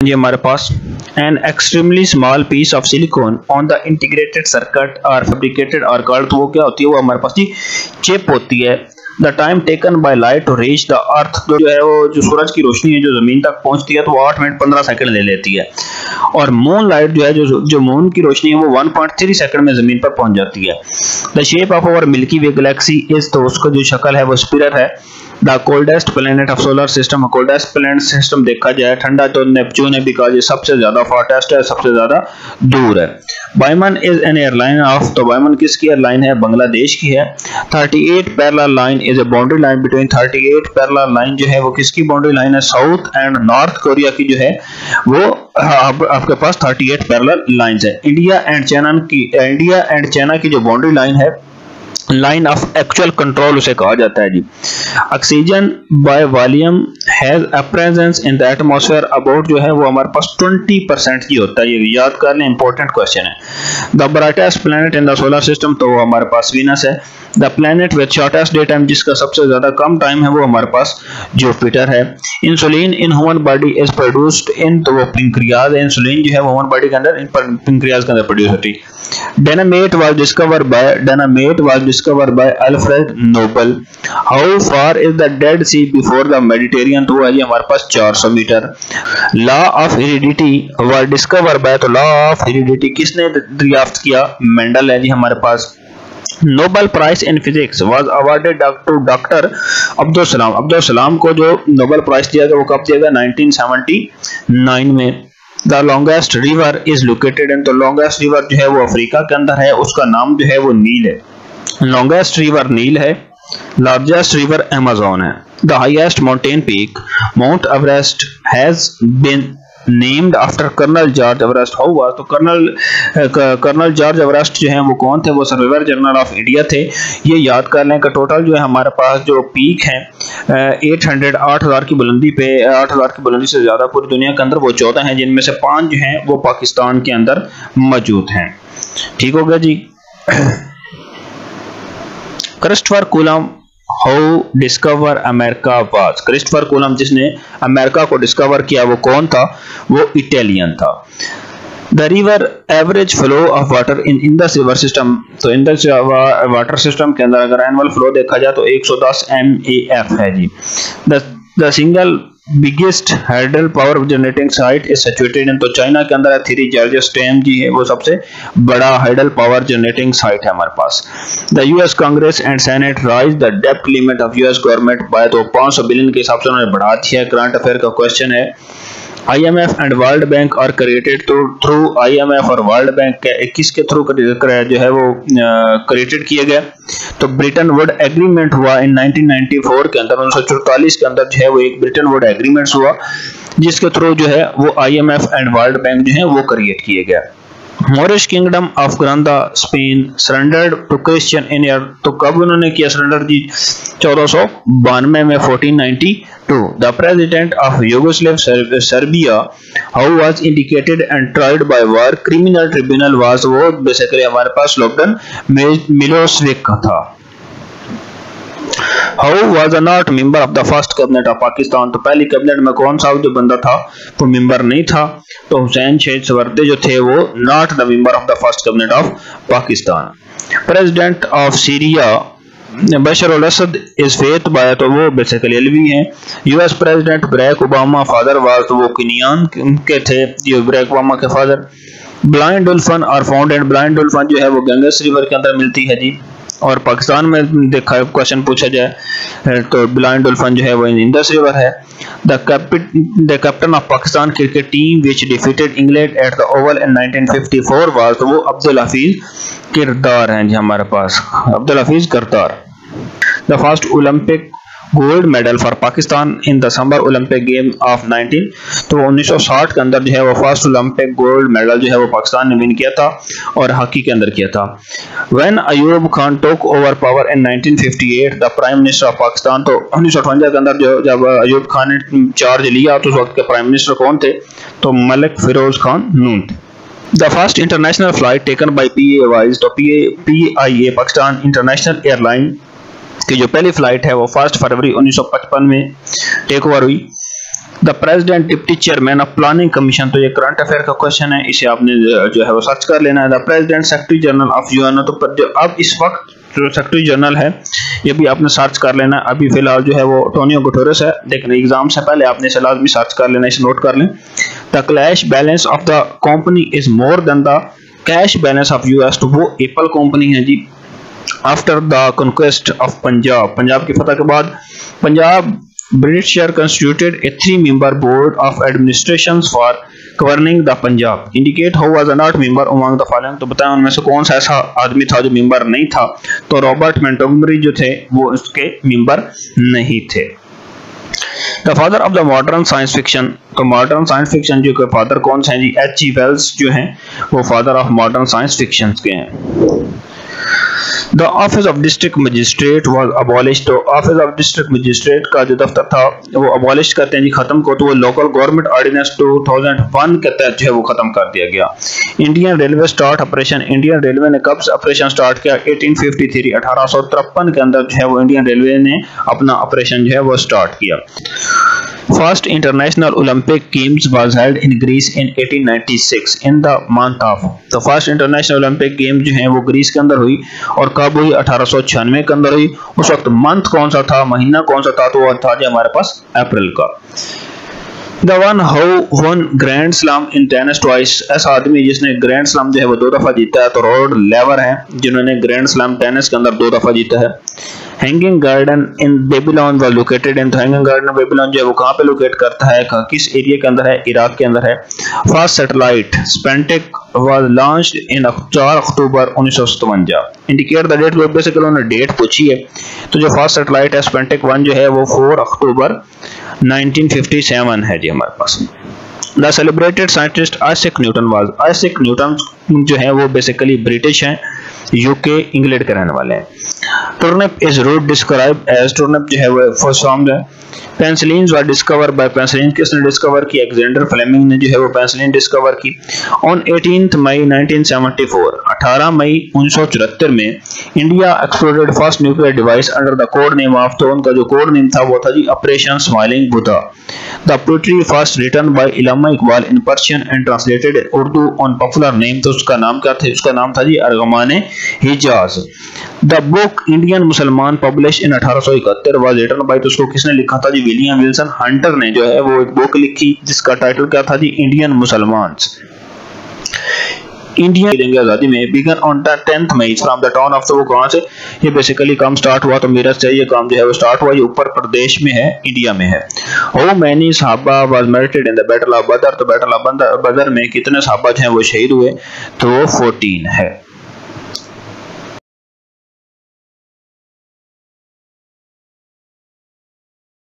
ये हमारे पास an extremely small piece of silicon on the integrated circuit or fabricated or called, तो वो क्या होती है, वो हमारे पास जी चिप होती है। The time taken by light to reach the earth, जो है वो जो सूरज की रोशनी है जो जमीन तक पहुंचती है तो वो 8 मिनट 15 सेकंड ले लेती है, और मून लाइट जो है जो मून की रोशनी है वो 1.3 सेकंड में जमीन पर पहुंच जाती है। The shape of our milky way galaxy is, तो उसका जो शक्ल है वो स्पिरल है। The coldest planet of solar system, coldest planet system देखा जाए ठंडा तो नेपच्यून है, बिकॉज ये सबसे ज्यादा हॉटेस्ट है, सबसे ज्यादा दूर है। Biman is an airline of, तो बायमन किसकी एयरलाइन है, बांग्लादेश की है। 38 parallel line is a boundary line between, 38 parallel line जो है वो किसकी बाउंड्री लाइन है, साउथ एंड नॉर्थ कोरिया की जो है वो आपके पास 38 पैरेलल लाइंस है। इंडिया एंड चाइना की जो बाउंड्री लाइन है, लाइन ऑफ एक्चुअल कंट्रोल उसे कहा जाता है जी। Oxygen by volume has a presence in the atmosphere about, जो है वो हमारे पास 20% ही होता है, ये याद कर लें, इंपॉर्टेंट क्वेश्चन है। The brightest planet in the solar system, तो वो हमारे पास वीनस है। The planet with shortest day time, जिसका सबसे ज्यादा कम टाइम है वो हमारे पास जुपिटर है। Insulin in human body is produced in, तो वो पेंक्रियाज है, इंसुलिन जो है वो ह्यूमन बॉडी के अंदर पेंक्रियाज के अंदर प्रोड्यूस होती है। Dynamite was discovered by Alfred Nobel. How far is the Dead Sea before the Mediterranean, तो है हमारे पास 400 metre. Law of heredity was discovered by, तो Law of heredity किसने दरियाफ्त किया, मेंडल है जी हमारे पास। Nobel prize in physics was awarded to doctor Abdul Salam, Abdul सलाम को जो नोबेल प्राइज दिया गया वो कब दिया गया, 1979 में। The longest river is located in, तो लॉन्गेस्ट रिवर जो है वो अफ्रीका के अंदर है, उसका नाम जो है वो नील है। लॉन्गेस्ट रिवर नील है। लार्जेस्ट रिवर अमेज़न है। The highest mountain peak mount Everest has been named after colonel George Everest. How was, तो कर्नल जॉर्ज एवरेस्ट जो है वो कौन थे, वो सर्वाइवर जनरल ऑफ इंडिया थे। ये याद कर लें कि टोटल जो है हमारे पास जो पीक है 8,000 की बुलंदी पे, 8,000 की बुलंदी से ज्यादा पूरी दुनिया के अंदर वो 14 हैं, जिनमें से 5 जो हैं वो पाकिस्तान के अंदर मौजूद हैं। ठीक हो गया जी। Christopher Columbus how discover America was, Christopher Columbus जिसने अमेरिका को डिस्कवर किया वो कौन था, वो इटालियन था। The river average flow of water in Indus river system, तो इंडस वाटर सिस्टम के अंदर अगर एनुअल फ्लो देखा जाए तो 110 MAF है जी। The single biggest hydel power generating site is situated in, तो चाइना के अंदर थ्री जॉर्जियस डैम जी है वो सबसे बड़ा हाइडल पावर जनरेटिंग साइट है हमारे पास। The US Congress and Senate rise the डेब्ट limit of US government by, तो 500 बिलियन के हिसाब से उन्होंने बढ़ा दिया। करंट अफेयर का क्वेश्चन है। IMF and world bank are created through, IMF और वर्ल्ड बैंक किसके थ्रू जो है वो क्रिएटेड किए गए, तो ब्रिटेन वुड एग्रीमेंट हुआ इन 1994 के अंदर, 1944 के अंदर जो है वो एक ब्रिटेन वुड एग्रीमेंट हुआ जिसके थ्रू जो है वो IMF एंड वर्ल्ड बैंक जो है वो क्रिएट किए गए। Moorish kingdom of Granada Spain surrendered to Christian in year, तो कब उन्होंने किया सरेंडर जी, 1492 में 1492। The president of Yugoslav Serbia how was indicated and tried by war criminal tribunal was, वो बेसिकली हमारे पास स्लोबोडन मिलोसेविक का था। How was not member of the first cabinet of Pakistan, तो पहली कैबिनेट में कौन सा जो बंदा था वो मेंबर नहीं था, तो हुसैन शहीद सवर्दे जो थे वो not the member of the first cabinet of Pakistan. President of Syria Bashar al Assad is faith by, तो वो बेसिकली अलवी हैं। US president Barack Obama father was, तो वो केनियन के थे जो बराक ओबामा के father. Blind dolphin are found and, blind dolphin जो है वो गंगस रिवर के अंदर मिलती है जी, और पाकिस्तान में देखा क्वेश्चन पूछा जाए तो ब्लाइंड डॉल्फिन जो है वो इंडस रिवर है। The captain of Pakistan cricket team which defeated England at the oval in 1954 was, तो वो अब्दुल हफीज किरदार हैं जी हमारे पास, अब्दुल हफीज किरदार। The first Olympic gold medal for Pakistan in the summer Olympic game of 19, तो 1960 के अंदर जो है वो फर्स्ट ओलंपिक गोल्ड मेडल जो है वो पाकिस्तान ने विन किया था और हॉकी के अंदर किया था। When Ayub Khan took over power in 1958 the prime minister of Pakistan, तो 1958 के अंदर जो जब अयूब खान ने चार्ज लिया तो उस वक्त के प्राइम मिनिस्टर कौन थे, तो मलिक फिरोज खान नून थे। The first international flight taken by PIA, तो PIA पाकिस्तान इंटरनेशनल एयरलाइन की जो पहली फ्लाइट है वो 1 फरवरी 1955 में टेक ओवर हुई। The president deputy chairman of planning commission, तो ये करंट अफेयर का क्वेश्चन है, इसे आपने जो है वो सर्च कर लेना है। The president secretary general of UN, तो जो अब इस वक्त जो सेक्रेटरी जनरल है ये भी आपने सर्च कर लेना है। अभी फिलहाल जो है वो एंटोनियो गुटेरेस है, लेकिन एग्जाम से पहले आपने इसे लाजमी सर्च कर लेना, इसे नोट कर लें। The cash balance of the company is more than the cash balance of US, तो वो एप्पल कंपनी है जी। After the conquest of Punjab, Punjab की फतह के बाद Punjab Britishers constituted a 3-member board of administration for governing the Punjab. Indicate who was not member among the following, तो बताएं उनमें से कौन सा ऐसा आदमी था जो मेंबर नहीं था, तो रॉबर्ट मोंटगोमरी जो थे वो उसके मेंबर नहीं थे। The father of the modern science fiction, तो मॉडर्न साइंस फिक्शन जो के फादर कौन से हैं जी, H.G. वेल्स जो हैं वो father of modern science fiction के हैं। The office of district magistrate was abolished, तो office of district magistrate का जो दफ्तर था वो abolish करते हैं जी, खत्म को, तो वो local government ordinance 2001 के तहत जो है वो खत्म कर दिया गया। Indian railway start operation, Indian railway ने कब ऑपरेशन स्टार्ट किया, 1853 1853 के अंदर जो है वो इंडियन रेलवे ने अपना ऑपरेशन जो है वो स्टार्ट किया। First International Olympic Games was held in Greece in 1896 in the month of, तो फर्स्ट इंटरनेशनल ओलंपिक गेम जो है वो ग्रीस के अंदर हुई और कब हुई, 1896 के अंदर हुई। उस वक्त मंथ कौन सा था, महीना कौन सा था, तो वो था जी हमारे पास अप्रैल का। The one who won Grand Slam in tennis twice, ऐसा आदमी जिसने ग्रैंड स्लैम जो है वो 2 दफा जीता है, तो रॉड लेवर है जिन्होंने ग्रैंड स्लैम टेनिस के अंदर 2 दफा जीता है। Hanging garden in Babylon was located in, hanging garden Babylon जो है वो कहाँ पे लोकेट करता है, किस एरिया के अंदर है, इराक के अंदर है। First satellite Sputnik was launched in 4 October 1957। Indicate the date, basically उन्होंने डेट पूछी है, तो जो फर्स्ट सैटेलाइट है स्पेंटेक 1 जो है वो 4 अक्टूबर 1957 है जी हमारे पास। The celebrated scientist Isaac Newton was, Isaac Newton जो है वो बेसिकली ब्रिटिश हैं, यूके इंग्लैंड के रहने वाले हैं। Turnip is root describe as, turnip जो है वो फर्स्ट फॉर्म है। Penicillin was discover by, penicillin किसने डिस्कवर की, अलेक्जेंडर फ्लेमिंग ने जो है वो पेंसिलिन डिस्कवर की। ऑन 18 मई 1974, 18 मई 1974 में India exploded first nuclear device under the code name of, तो उनका जो कोड नेम था वो था जी operation smiling Buddha. The poetry first written by Allama Iqbal in Persian and translated in Urdu on popular name, तो उसका नाम क्या था, उसका नाम था जी Armaghan Hijaz. The book Indian Musalman publish in 1871 was written by, तो उसको किसने लिखा था जी, विलियम विल्सन हंटर ने जो है वो एक बुक लिखी जिसका टाइटल क्या था जी, इंडियन मुसलमान। इंडियन देंगे आजादी में began on 10th May from the town of, तो वो कहां से, ये बेसिकली काम स्टार्ट हुआ तो मेरठ से ये काम जो है वो स्टार्ट हुआ, ये उत्तर प्रदेश में है, इंडिया में है। हाउ मेनी सहाबा was martyred in the battle of Badr, तो बैटल ऑफ बदर में कितने सहाबा जो हैं वो शहीद हुए, तो वो 14 है।